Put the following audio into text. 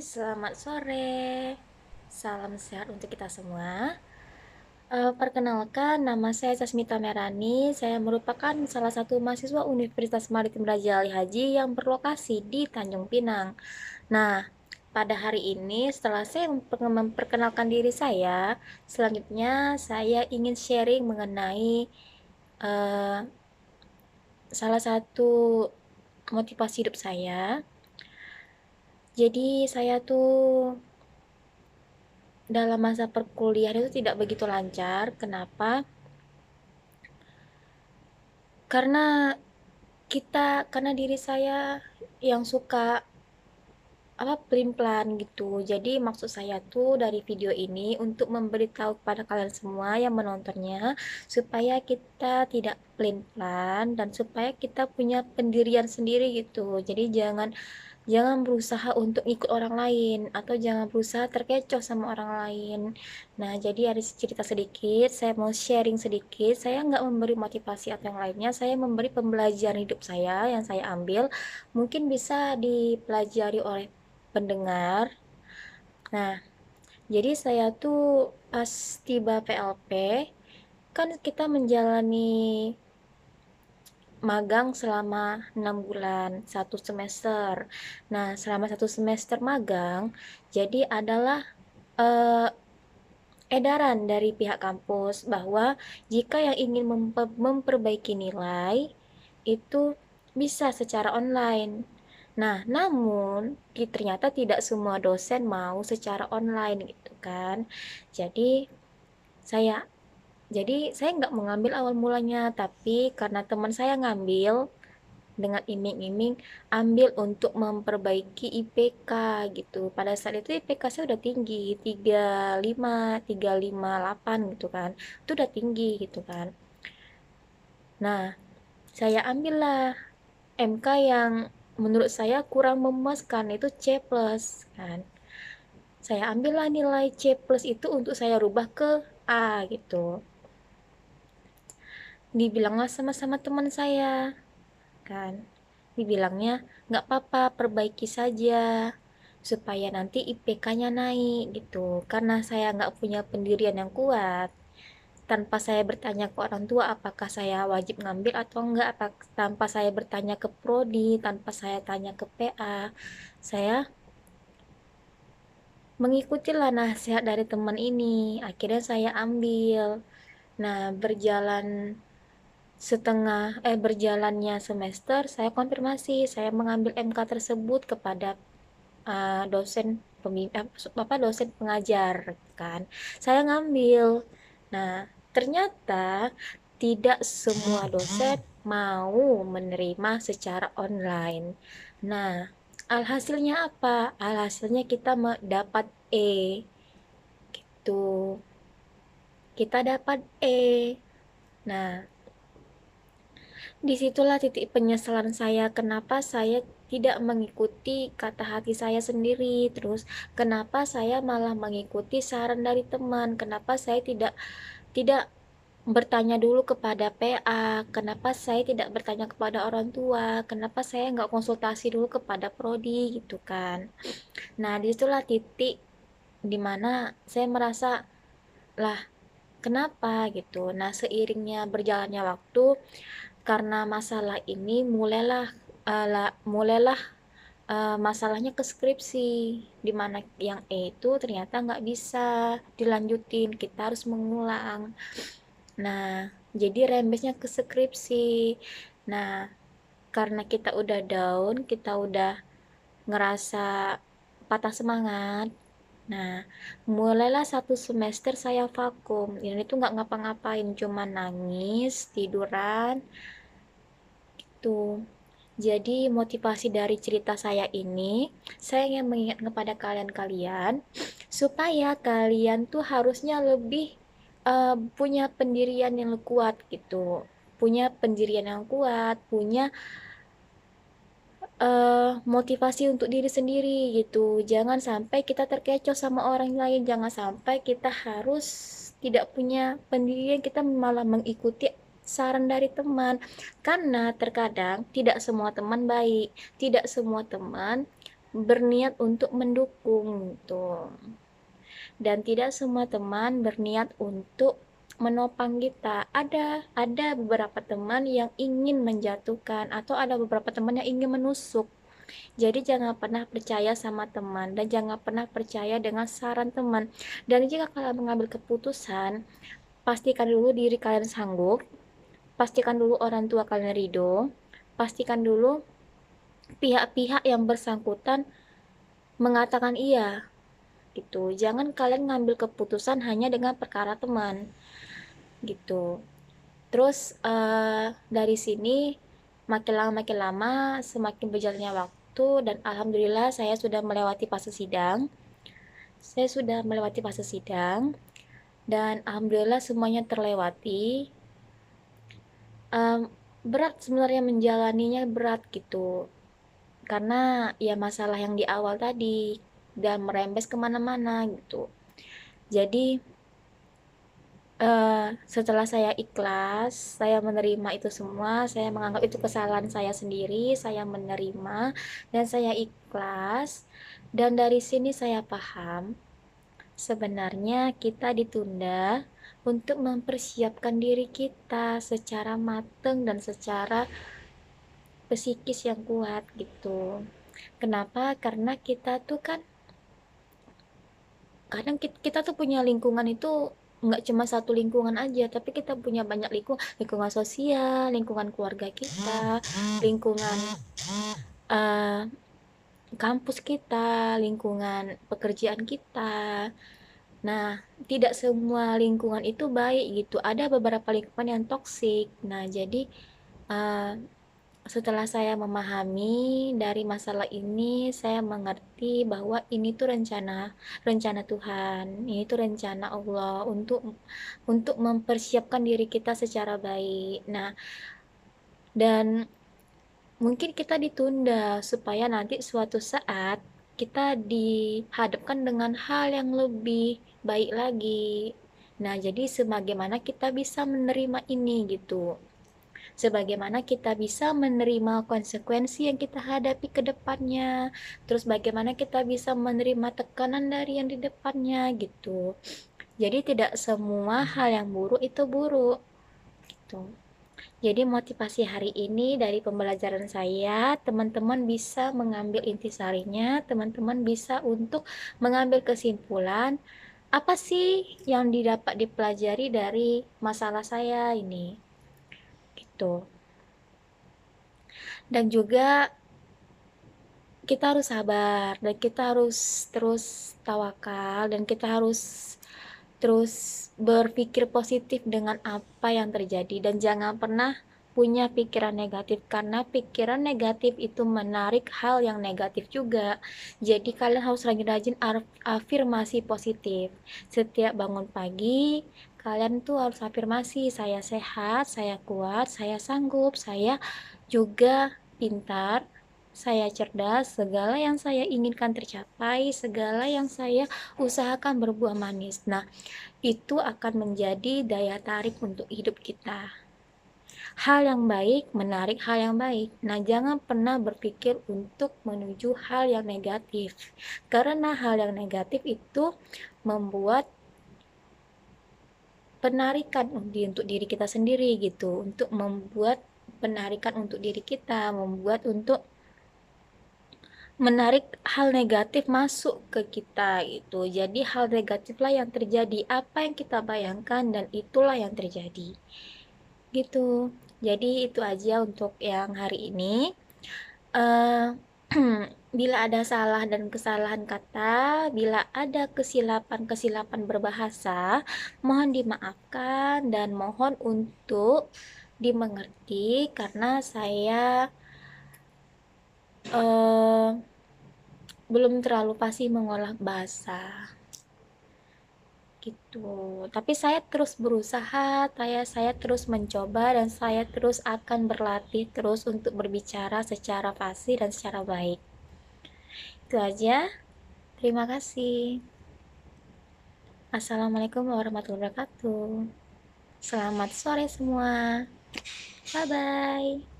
Selamat sore. Salam sehat untuk kita semua. Perkenalkan, nama saya Sasmita Merani. Saya merupakan salah satu mahasiswa Universitas Maritim Raja Ali Haji yang berlokasi di Tanjung Pinang. Nah, pada hari ini setelah saya memperkenalkan diri saya, selanjutnya saya ingin sharing mengenai uh, salah satu motivasi hidup saya. Jadi saya tuh dalam masa perkuliahan itu tidak begitu lancar. Kenapa? Karena diri saya yang suka pelin-pelan gitu. Jadi maksud saya tuh dari video ini untuk memberitahu kepada kalian semua yang menontonnya supaya kita tidak pelin-pelan dan supaya kita punya pendirian sendiri gitu. Jadi jangan jangan berusaha untuk ikut orang lain atau jangan berusaha terkecoh sama orang lain. Nah, jadi ada cerita sedikit, saya mau sharing sedikit. Saya nggak memberi motivasi atau yang lainnya, saya memberi pembelajaran hidup saya yang saya ambil. Mungkin bisa dipelajari oleh pendengar. Nah, jadi saya tuh pas tiba PLP, kan kita menjalani magang selama 6 bulan, 1 semester. Nah, selama 1 semester magang, jadi adalah eh, edaran dari pihak kampus bahwa jika yang ingin memperbaiki nilai, itu bisa secara online. Nah, namun ternyata tidak semua dosen mau secara online gitu kan. Jadi saya saya nggak mengambil awal mulanya, tapi karena teman saya ngambil dengan iming-iming ambil untuk memperbaiki IPK gitu. Pada saat itu IPK saya udah tinggi, 35, 358 gitu kan. Itu udah tinggi gitu kan. Nah, saya ambillah MK yang menurut saya kurang memuaskan, itu C plus kan. Saya ambillah nilai C plus itu untuk saya rubah ke A gitu. Dibilanglah sama teman saya kan, dibilangnya nggak apa-apa, perbaiki saja supaya nanti IPK-nya naik gitu. Karena saya nggak punya pendirian yang kuat, tanpa saya bertanya ke orang tua apakah saya wajib ngambil atau enggak, tanpa saya bertanya ke prodi, tanpa saya tanya ke PA, saya mengikutilah nasihat dari teman ini. Akhirnya saya ambil. Nah, berjalannya semester, saya konfirmasi, saya mengambil MK tersebut kepada dosen dosen pengajar kan. Saya ngambil. Nah, ternyata tidak semua dosen mau menerima secara online. Nah, alhasilnya apa? Alhasilnya kita dapat E. Gitu. Kita dapat E. Nah, disitulah titik penyesalan saya, kenapa saya tidak mengikuti kata hati saya sendiri, terus kenapa saya malah mengikuti saran dari teman, kenapa saya tidak tidak bertanya dulu kepada PA, kenapa saya tidak bertanya kepada orang tua, kenapa saya nggak konsultasi dulu kepada prodi gitu kan. Nah, disitulah titik dimana saya merasa, lah kenapa gitu. Nah, seiringnya berjalannya waktu, karena masalah ini mulailah masalahnya ke skripsi, dimana yang E itu ternyata nggak bisa dilanjutin, kita harus mengulang. Nah, jadi rembesnya ke skripsi. Nah, karena kita udah down, kita udah ngerasa patah semangat. Nah, mulailah 1 semester saya vakum. Ini tuh nggak ngapa-ngapain, cuma nangis, tiduran, gitu. Jadi motivasi dari cerita saya ini, saya ingin mengingat kepada kalian-kalian supaya kalian tuh harusnya lebih punya pendirian yang kuat gitu. Punya pendirian yang kuat, punya motivasi untuk diri sendiri gitu. Jangan sampai kita terkecoh sama orang lain, jangan sampai kita harus tidak punya pendirian, kita malah mengikuti saran dari teman. Karena terkadang tidak semua teman baik, tidak semua teman berniat untuk mendukung gitu. Dan tidak semua teman berniat untuk menopang kita. Ada beberapa teman yang ingin menjatuhkan, atau ada beberapa teman yang ingin menusuk. Jadi jangan pernah percaya sama teman, dan jangan pernah percaya dengan saran teman. Dan jika kalian mengambil keputusan, pastikan dulu diri kalian sanggup, pastikan dulu orang tua kalian ridho, pastikan dulu pihak-pihak yang bersangkutan mengatakan iya gitu. Jangan kalian ngambil keputusan hanya dengan perkara teman gitu. Terus dari sini makin lama semakin berjalannya waktu, dan alhamdulillah saya sudah melewati fase sidang. Dan alhamdulillah semuanya terlewati. Berat sebenarnya menjalaninya, berat gitu, karena ya masalah yang di awal tadi dan merembes kemana-mana gitu. Jadi setelah saya ikhlas, saya menerima itu semua, saya menganggap itu kesalahan saya sendiri, saya menerima dan saya ikhlas. Dan dari sini saya paham, sebenarnya kita ditunda untuk mempersiapkan diri kita secara matang dan secara psikis yang kuat gitu. Kenapa? Karena kita tuh kan kadang kita tuh punya lingkungan itu nggak cuma satu lingkungan aja, tapi kita punya banyak lingkungan sosial, lingkungan keluarga kita, lingkungan uh, kampus kita, lingkungan pekerjaan kita. Nah, tidak semua lingkungan itu baik gitu. Ada beberapa lingkungan yang toksik. Nah, jadi uh, setelah saya memahami dari masalah ini, saya mengerti bahwa ini tuh rencana rencana Tuhan. Ini tuh rencana Allah untuk mempersiapkan diri kita secara baik. Nah, dan mungkin kita ditunda supaya nanti suatu saat kita dihadapkan dengan hal yang lebih baik lagi. Nah, jadi sebagaimana kita bisa menerima ini gitu, sebagaimana kita bisa menerima konsekuensi yang kita hadapi ke depannya, terus bagaimana kita bisa menerima tekanan dari yang di depannya gitu. Jadi tidak semua hal yang buruk itu buruk gitu. Jadi motivasi hari ini dari pembelajaran saya, teman-teman bisa mengambil intisarinya, teman-teman bisa untuk mengambil kesimpulan apa sih yang didapat dipelajari dari masalah saya ini gitu. Dan juga kita harus sabar, dan kita harus terus tawakal, dan kita harus terus berpikir positif dengan apa yang terjadi, dan jangan pernah punya pikiran negatif, karena pikiran negatif itu menarik hal yang negatif juga. Jadi kalian harus rajin-rajin afirmasi positif. Setiap bangun pagi, kalian tuh harus afirmasi, saya sehat, saya kuat, saya sanggup, saya juga pintar, saya cerdas, segala yang saya inginkan tercapai, segala yang saya usahakan berbuah manis. Nah, itu akan menjadi daya tarik untuk hidup kita. Hal yang baik menarik hal yang baik. Nah, jangan pernah berpikir untuk menuju hal yang negatif, karena hal yang negatif itu membuat penarikan untuk diri kita sendiri gitu, untuk membuat penarikan untuk diri kita, membuat untuk menarik hal negatif masuk ke kita gitu. Jadi hal negatiflah yang terjadi, apa yang kita bayangkan dan itulah yang terjadi gitu. Jadi itu aja untuk yang hari ini. Bila ada salah dan kesalahan kata, bila ada kesilapan berbahasa, mohon dimaafkan dan mohon untuk dimengerti, karena saya belum terlalu fasih mengolah bahasa gitu. Tapi saya terus berusaha, saya terus mencoba, dan saya terus akan berlatih terus untuk berbicara secara fasih dan secara baik. Itu aja. Terima kasih. Assalamualaikum warahmatullahi wabarakatuh. Selamat sore semua. Bye bye.